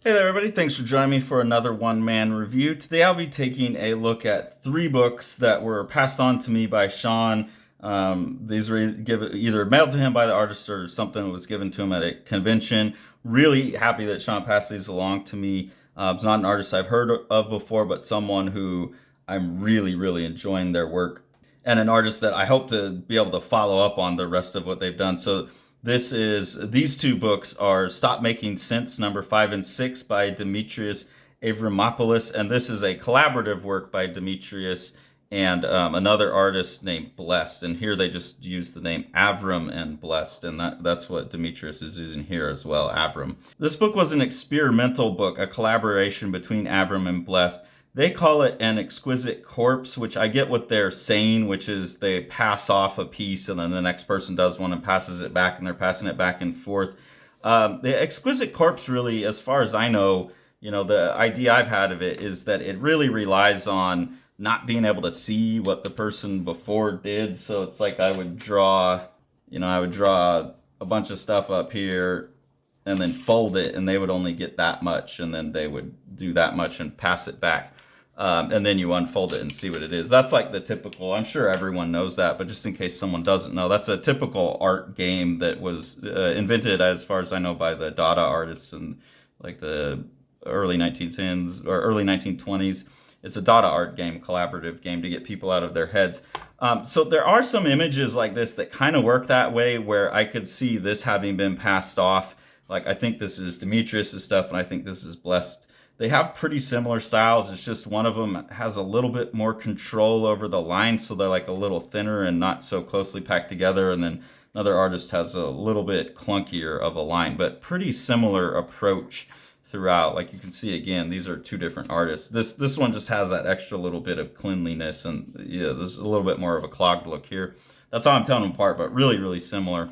Hey there, everybody. Thanks for joining me for another one-man review. Today I'll be taking a look at three books that were passed on to me by Sean. These were either mailed to him by the artist or something was given to him at a convention. Really happy that Sean passed these along to me. It's not an artist I've heard of before, but someone who I'm really enjoying their work, and an artist that I hope to be able to follow up on the rest of what they've done. So these two books are Stop Making Sense, number 5 and 6 by Demetrius Avramopoulos, and this is a collaborative work by Demetrius and another artist named Blessed. And here they just use the name AVRAM and Blessed, and that's what Demetrius is using here as well, AVRAM. This book was an experimental book, a collaboration between AVRAM and Blessed. They call it an exquisite corpse, which I get what they're saying, which is they pass off a piece and then the next person does one and passes it back, and they're passing it back and forth. The exquisite corpse, really, as far as I know, the idea I've had of it is that it really relies on not being able to see what the person before did. So it's like I would draw a bunch of stuff up here and then fold it, and they would only get that much, and then they would do that much and pass it back. And then you unfold it and see what it is. That's like the typical, I'm sure everyone knows that, but just in case someone doesn't know, that's a typical art game that was invented, as far as I know, by the Dada artists in like the early 1910s or early 1920s. It's a Dada art game, collaborative game to get people out of their heads. So there are some images like this that kind of work that way, where I could see this having been passed off. Like, I think this is Demetrius's stuff, and I think this is Blessed. They have pretty similar styles. It's just one of them has a little bit more control over the lines, so they're like a little thinner and not so closely packed together. And then another artist has a little bit clunkier of a line, but pretty similar approach throughout. Like you can see, again, these are two different artists. This one just has that extra little bit of cleanliness, and yeah, there's a little bit more of a clogged look here. That's how I'm telling them apart, but really similar.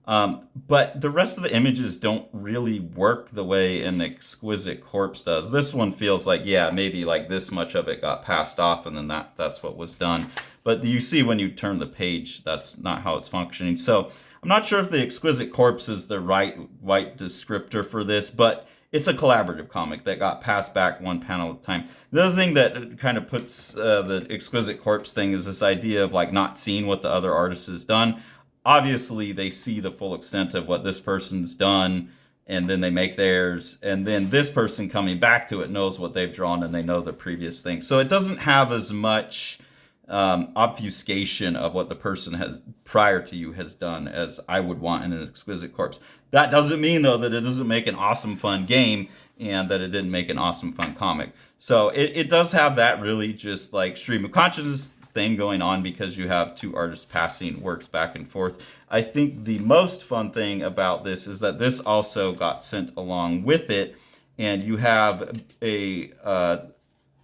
But the rest of the images don't really work the way an exquisite corpse does. This one feels like, yeah, maybe like this much of it got passed off, and then that's what was done. But you see when you turn the page, that's not how it's functioning. So I'm not sure if the exquisite corpse is the right descriptor for this, but it's a collaborative comic that got passed back one panel at a time. The other thing that kind of puts the exquisite corpse thing is this idea of like not seeing what the other artist has done. Obviously, they see the full extent of what this person's done, and then they make theirs, and then this person coming back to it knows what they've drawn, and they know the previous thing. So it doesn't have as much obfuscation of what the person has prior to you has done as I would want in an exquisite corpse. That doesn't mean, though, that it doesn't make an awesome, fun game, and that it didn't make an awesome, fun comic. So it does have that really just like stream of consciousness thing going on, because you have two artists passing works back and forth. I think the most fun thing about this is that this also got sent along with it, and you have a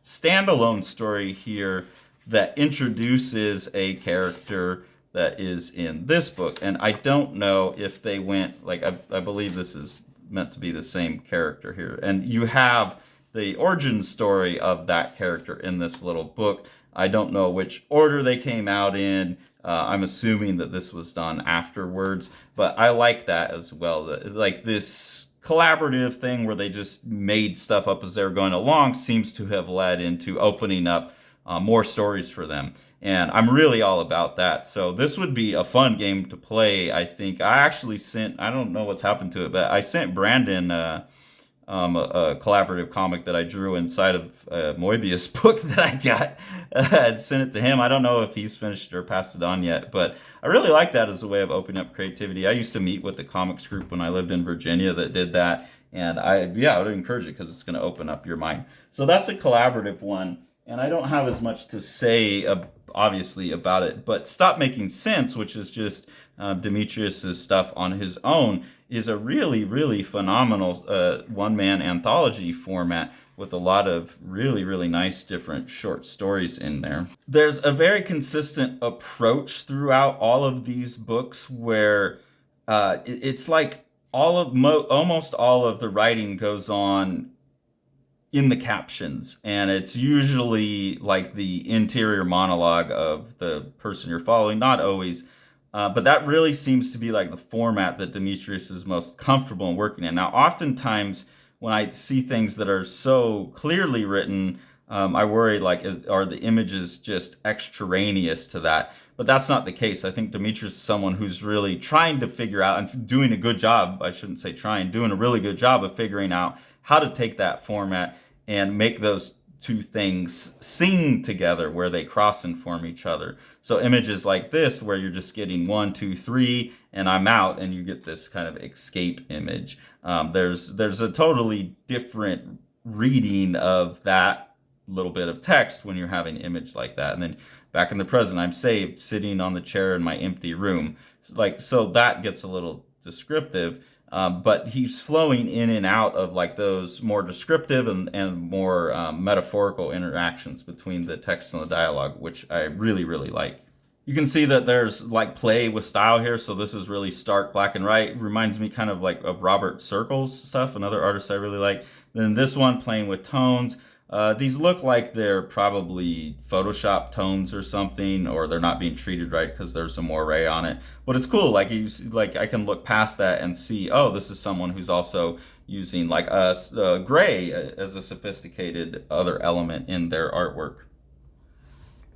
standalone story here that introduces a character that is in this book. And I don't know if they went, like, I believe this is meant to be the same character here. And you have the origin story of that character in this little book. I don't know which order they came out in. I'm assuming that this was done afterwards, but I like that as well. Like, this collaborative thing where they just made stuff up as they were going along seems to have led into opening up more stories for them. And I'm really all about that. So this would be a fun game to play, I think. I don't know what's happened to it, but I sent Brandon a collaborative comic that I drew inside of a Moebius book that I got. I sent it to him. I don't know if he's finished or passed it on yet, but I really like that as a way of opening up creativity. I used to meet with the comics group when I lived in Virginia that did that, and I would encourage it because it's going to open up your mind. So that's a collaborative one, and I don't have as much to say obviously about it, but Stop Making Sense, which is just Demetrius's stuff on his own, is a really phenomenal one-man anthology format with a lot of really nice different short stories in there. There's a very consistent approach throughout all of these books where it's like almost all of the writing goes on in the captions, and it's usually like the interior monologue of the person you're following, not always. But that really seems to be like the format that Demetrius is most comfortable in working in. Now, oftentimes when I see things that are so clearly written, I worry, like, are the images just extraneous to that? But that's not the case. I think Demetrius is someone who's really trying to figure out and doing a good job. I shouldn't say trying, doing a really good job of figuring out how to take that format and make those two things sing together where they cross and form each other. So images like this, where you're just getting 1, 2, 3, and I'm out, and you get this kind of escape image. There's a totally different reading of that little bit of text when you're having an image like that. And then back in the present, I'm saved, sitting on the chair in my empty room. So that gets a little descriptive. But he's flowing in and out of like those more descriptive and more metaphorical interactions between the text and the dialogue, which I really, really like. You can see that there's like play with style here. So this is really stark black and white. Reminds me kind of like of Robert Circle's stuff, another artist I really like. Then this one playing with tones. These look like they're probably Photoshop tones or something, or they're not being treated right because there's some moire on it. But it's cool. Like I can look past that and see, oh, this is someone who's also using like gray as a sophisticated other element in their artwork.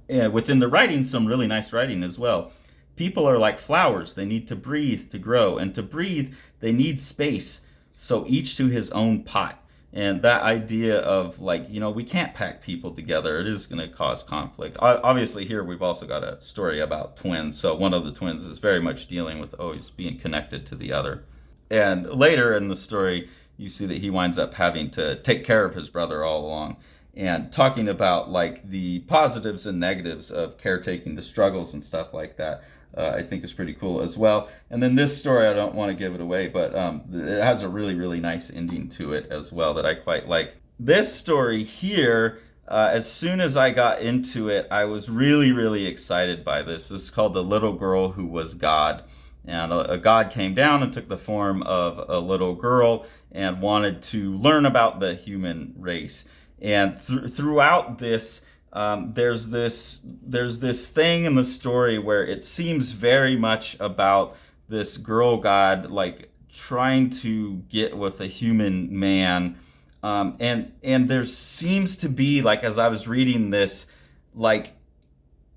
Yeah, within the writing, some really nice writing as well. People are like flowers. They need to breathe to grow, and to breathe, they need space. So each to his own pot. And that idea of like, we can't pack people together. It is going to cause conflict. Obviously, here we've also got a story about twins. So one of the twins is very much dealing with always being connected to the other. And later in the story, you see that he winds up having to take care of his brother all along. And talking about like the positives and negatives of caretaking, the struggles and stuff like that. I think is pretty cool as well. And then this story, I don't want to give it away, but it has a really, really nice ending to it as well that I quite like. This story here, as soon as I got into it, I was really, really excited by this. This is called The Little Girl Who Was God. And a god came down and took the form of a little girl and wanted to learn about the human race. And throughout this, there's this thing in the story where it seems very much about this girl god like trying to get with a human man, and there seems to be, like, as I was reading this, like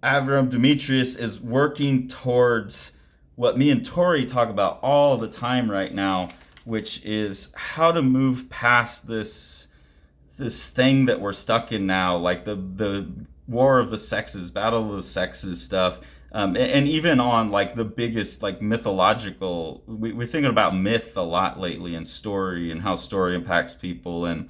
AVRAM Demetrius is working towards what me and Tori talk about all the time right now, which is how to move past this thing that we're stuck in now, like the war of the sexes, battle of the sexes stuff, and even on like the biggest like mythological, we're thinking about myth a lot lately, and story, and how story impacts people, and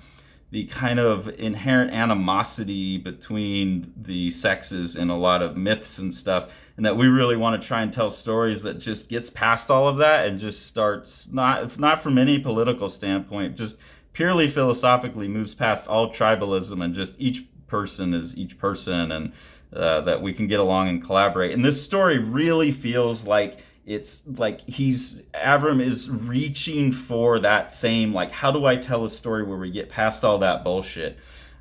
the kind of inherent animosity between the sexes in a lot of myths and stuff, and that we really want to try and tell stories that just gets past all of that and just starts, not from any political standpoint, just purely philosophically moves past all tribalism, and just each person is each person, and that we can get along and collaborate. And this story really feels like it's like AVRAM is reaching for that same, like, how do I tell a story where we get past all that bullshit?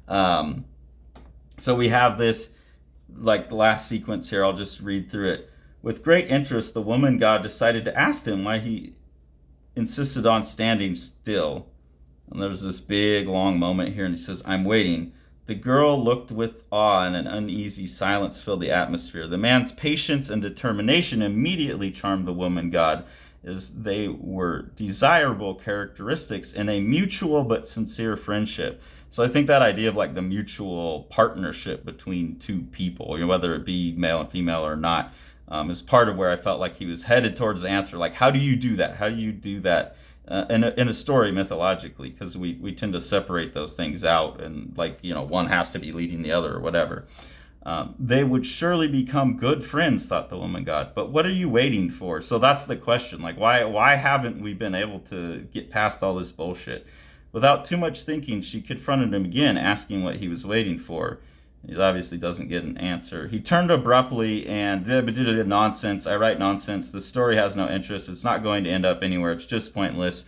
So we have this, like, the last sequence here, I'll just read through it. With great interest, the woman god decided to ask him why he insisted on standing still. And there's this big, long moment here, and he says, I'm waiting. The girl looked with awe, and an uneasy silence filled the atmosphere. The man's patience and determination immediately charmed the woman god, as they were desirable characteristics in a mutual but sincere friendship. So I think that idea of like the mutual partnership between two people, whether it be male and female or not, is part of where I felt like he was headed towards the answer. Like, how do you do that? How do you do that? In a story mythologically, because we tend to separate those things out, and like, one has to be leading the other or whatever. They would surely become good friends, thought the woman god. But what are you waiting for? So that's the question. Like, why haven't we been able to get past all this bullshit? Without too much thinking, she confronted him again, asking what he was waiting for. He obviously doesn't get an answer. He turned abruptly and did nonsense. I write nonsense. The story has no interest. It's not going to end up anywhere. It's just pointless.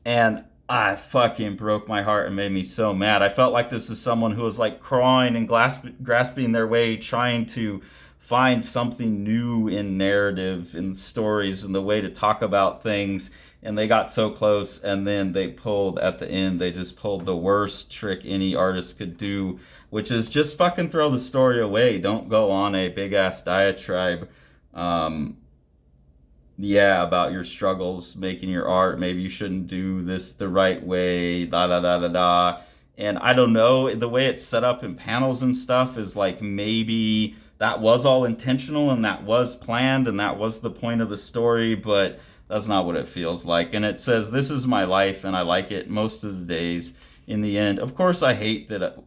And I fucking broke my heart and made me so mad. I felt like this is someone who was like crawling and grasping their way, trying to find something new in narrative, in stories, and the way to talk about things. And they got so close, and then they pulled at the end. They just pulled the worst trick any artist could do, which is just fucking throw the story away. Don't go on a big ass diatribe. Yeah, about your struggles making your art. Maybe you shouldn't do this the right way, da da da da da. And I don't know, the way it's set up in panels and stuff is like maybe that was all intentional and that was planned and that was the point of the story, but that's not what it feels like. And it says, "This is my life and I like it most of the days." In the end, of course, I hate that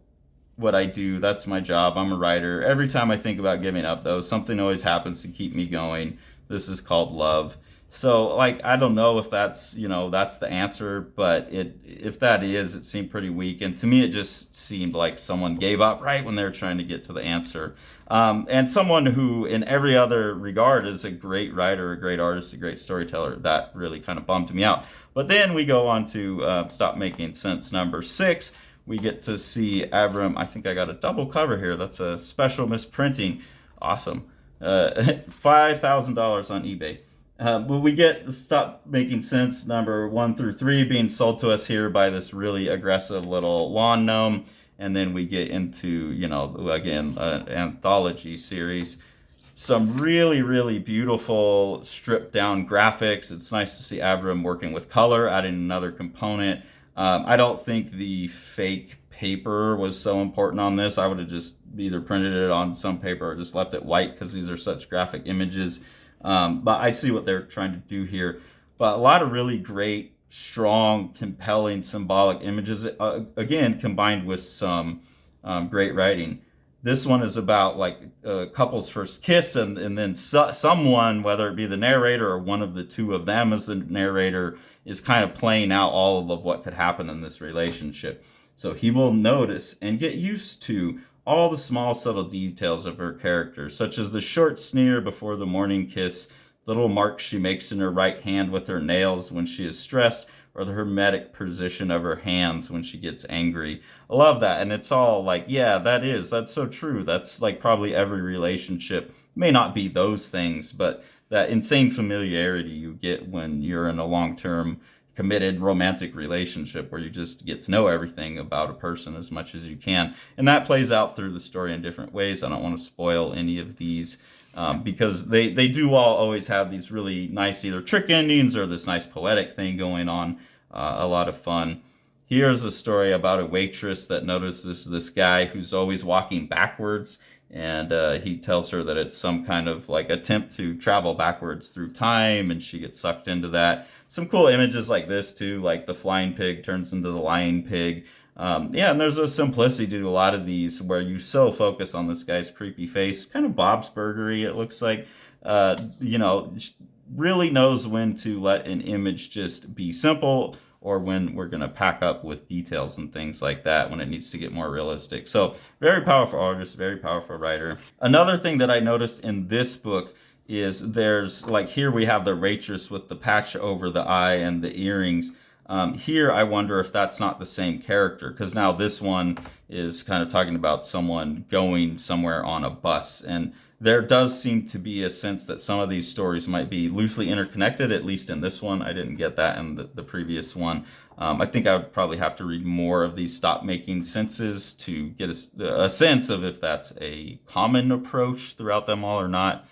what I do. That's my job. I'm a writer. Every time I think about giving up, though, something always happens to keep me going. This is called love. So, like, I don't know if that's, that's the answer, but if that is, it seemed pretty weak. And to me, it just seemed like someone gave up right when they were trying to get to the answer. And someone who, in every other regard, is a great writer, a great artist, a great storyteller. That really kind of bummed me out. But then we go on to Stop Making Sense number 6. We get to see AVRAM. I think I got a double cover here. That's a special misprinting. Awesome. $5,000 on eBay. But we get Stop Making Sense number 1 through 3 being sold to us here by this really aggressive little lawn gnome. And then we get into, again, an anthology series. Some really, really beautiful stripped down graphics. It's nice to see AVRAM working with color, adding another component. I don't think the fake paper was so important on this. I would have just either printed it on some paper or just left it white because these are such graphic images. But I see what they're trying to do here. But a lot of really great, strong, compelling, symbolic images, again, combined with some great writing. This one is about like a couple's first kiss, and then someone, whether it be the narrator or one of the two of them as the narrator, is kind of playing out all of what could happen in this relationship. So he will notice and get used to all the small, subtle details of her character, such as the short sneer before the morning kiss, little marks she makes in her right hand with her nails when she is stressed, or the hermetic position of her hands when she gets angry. I love that. And it's all like, yeah, that's so true. That's like probably every relationship. May not be those things, but that insane familiarity you get when you're in a long-term committed romantic relationship where you just get to know everything about a person as much as you can. And that plays out through the story in different ways. I don't want to spoil any of these because they do all always have these really nice either trick endings or this nice poetic thing going on. A lot of fun. Here's a story about a waitress that notices this guy who's always walking backwards, and he tells her that it's some kind of like attempt to travel backwards through time, and she gets sucked into that. Some cool images like this too, like the flying pig turns into the lying pig. Yeah, and there's a simplicity to a lot of these where you so focus on this guy's creepy face, kind of Bob's Burgery. It looks like, really knows when to let an image just be simple or when we're going to pack up with details and things like that when it needs to get more realistic. So very powerful artist, very powerful writer. Another thing that I noticed in this book is there's like here we have the waitress with the patch over the eye and the earrings. Here I wonder if that's not the same character, because now this one is kind of talking about someone going somewhere on a bus, and there does seem to be a sense that some of these stories might be loosely interconnected, at least in this one. I didn't get that in the previous one. I think I would probably have to read more of these Stop Making Senses to get a sense of if that's a common approach throughout them all or not.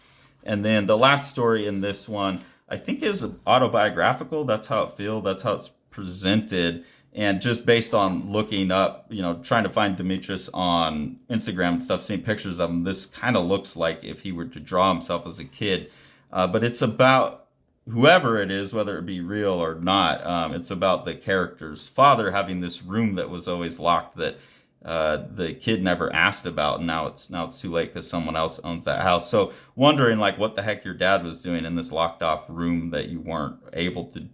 And then the last story in this one, I think is autobiographical. That's how it feels. That's how it's presented. And just based on looking up, trying to find Demetrius on Instagram and stuff, seeing pictures of him, this kind of looks like if he were to draw himself as a kid. But it's about whoever it is, whether it be real or not. It's about the character's father having this room that was always locked that the kid never asked about. And now it's too late because someone else owns that house. So wondering like what the heck your dad was doing in this locked off room that you weren't able to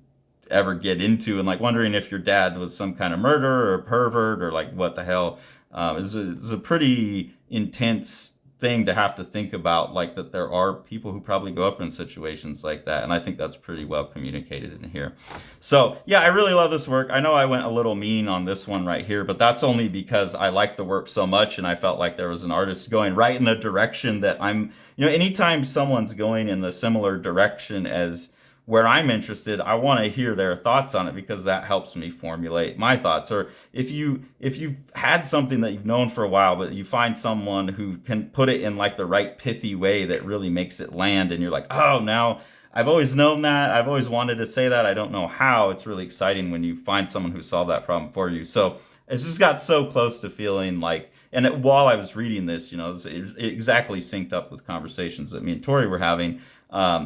ever get into, and like wondering if your dad was some kind of murderer or pervert or like what the hell. Is a pretty intense thing to have to think about, like that there are people who probably go up in situations like that, and I think that's pretty well communicated in here. So yeah, I really love this work. I know I went a little mean on this one right here, but that's only because I like the work so much and I felt like there was an artist going right in a direction that I'm, anytime someone's going in the similar direction as where I'm interested, I want to hear their thoughts on it because that helps me formulate my thoughts. Or if you've had something that you've known for a while, but you find someone who can put it in like the right pithy way that really makes it land, and you're like, oh, now I've always known that, I've always wanted to say that, I don't know how. It's really exciting when you find someone who solved that problem for you. So it's just got so close to feeling like, and while I was reading this, it exactly synced up with conversations that me and Tori were having.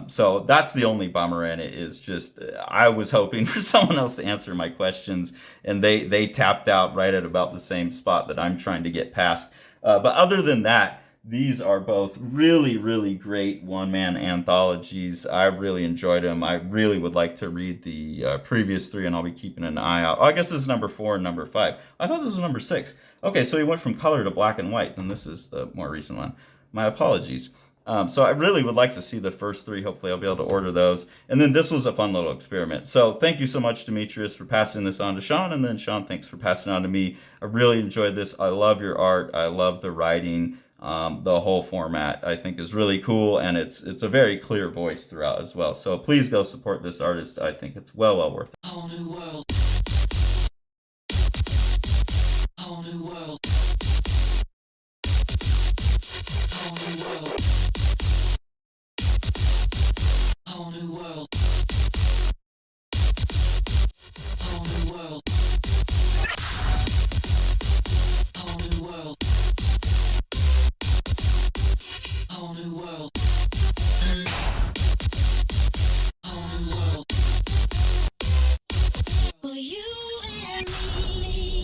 So that's the only bummer in it, is just I was hoping for someone else to answer my questions, and they tapped out right at about the same spot that I'm trying to get past. But other than that, these are both really, really great one-man anthologies. I really enjoyed them. I really would like to read the previous three, and I'll be keeping an eye out. Oh, I guess this is number 4 and number 5. I thought this was number 6. Okay, so he went from color to black and white, and this is the more recent one. My apologies. So I really would like to see the first 3. Hopefully I'll be able to order those. And then this was a fun little experiment. So thank you so much, Demetrius, for passing this on to Sean. And then Sean, thanks for passing it on to me. I really enjoyed this. I love your art. I love the writing. The whole format I think is really cool, and it's a very clear voice throughout as well. So please go support this artist. I think it's well worth it. Whole new world. Whole new world. Whole new world. Whole new world. Whole new world. Whole new world. Whole new world. Whole new world. For you and me.